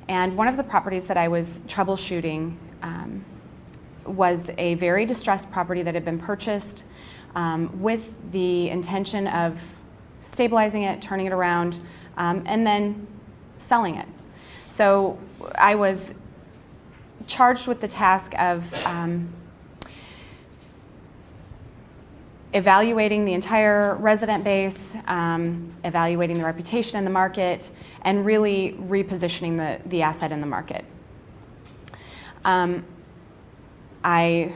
And one of the properties that I was troubleshooting was a very distressed property that had been purchased with the intention of stabilizing it, turning it around, and then selling it. So I was charged with the task of evaluating the entire resident base, evaluating the reputation in the market, and really repositioning the asset in the market. I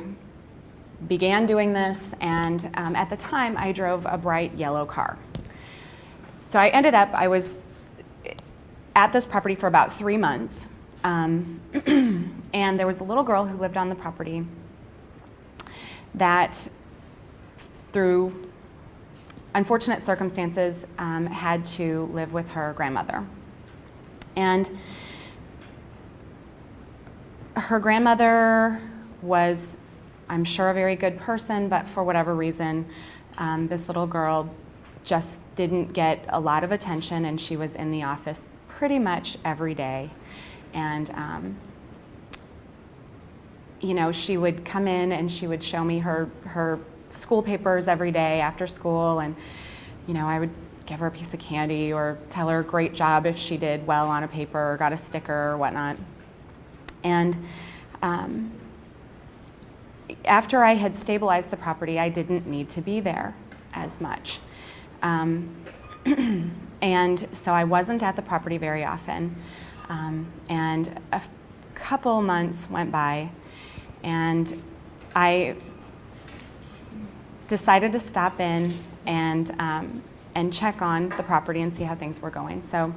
began doing this, and at the time I drove a bright yellow car. So I was at this property for about 3 months, and there was a little girl who lived on the property that, through unfortunate circumstances, had to live with her grandmother. And her grandmother was, I'm sure, a very good person, but for whatever reason, this little girl just didn't get a lot of attention, and she was in the office pretty much every day. And she would come in and she would show me her school papers every day after school, and I would give her a piece of candy or tell her great job if she did well on a paper or got a sticker or whatnot. And after I had stabilized the property, I didn't need to be there as much. And so I wasn't at the property very often. And a couple months went by, and I decided to stop in and check on the property and see how things were going. So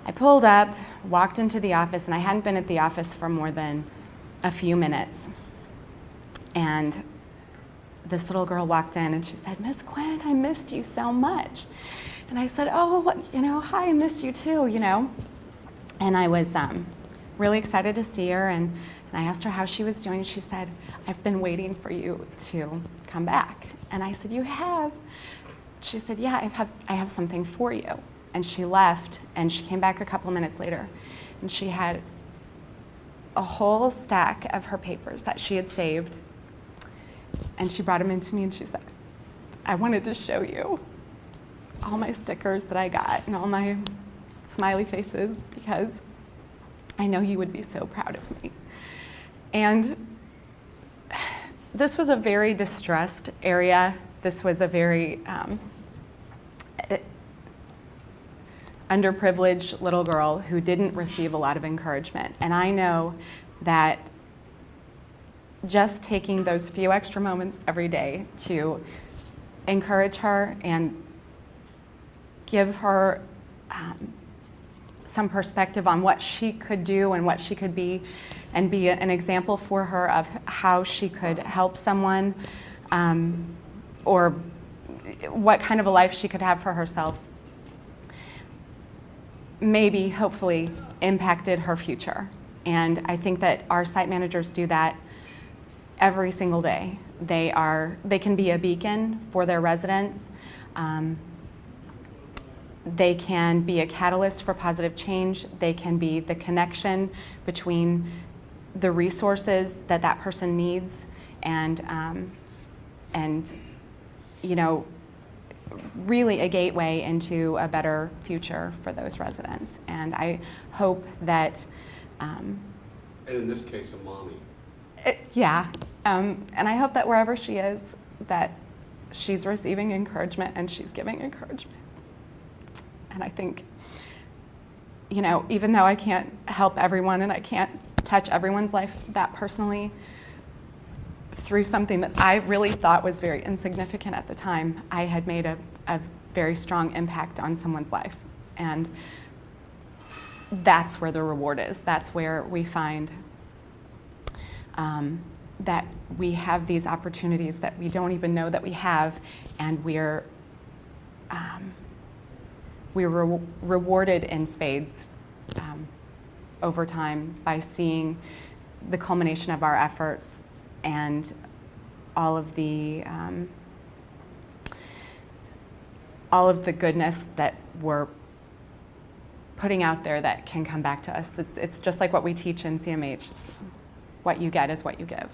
I pulled up, walked into the office, and I hadn't been at the office for more than a few minutes. And this little girl walked in and she said, "Miss Quinn, I missed you so much." And I said, "Oh, hi, I missed you too, And I was really excited to see her, and I asked her how she was doing. She said, "I've been waiting for you to come back." And I said, "You have?" She said, "Yeah, I have something for you." And she left, and she came back a couple of minutes later, and she had a whole stack of her papers that she had saved. And she brought them into me, and she said, "I wanted to show you all my stickers that I got and all my smiley faces because I know you would be so proud of me." And this was a very distressed area. This was a very underprivileged little girl who didn't receive a lot of encouragement. And I know that just taking those few extra moments every day to encourage her and give her some perspective on what she could do and what she could be, and be an example for her of how she could help someone, or what kind of a life she could have for herself, maybe, hopefully, impacted her future. And I think that our site managers do that every single day. They can be a beacon for their residents. They can be a catalyst for positive change. They can be the connection between the resources that person needs and really a gateway into a better future for those residents. And I hope that and in this case, a mommy. And I hope that wherever she is, that she's receiving encouragement and she's giving encouragement. And I think, even though I can't help everyone and I can't touch everyone's life that personally, through something that I really thought was very insignificant at the time, I had made a very strong impact on someone's life. And that's where the reward is. That's where we find that we have these opportunities that we don't even know that we have, and we're rewarded in spades over time by seeing the culmination of our efforts and all of the goodness that we're putting out there that can come back to us. It's just like what we teach in CMH. What you get is what you give.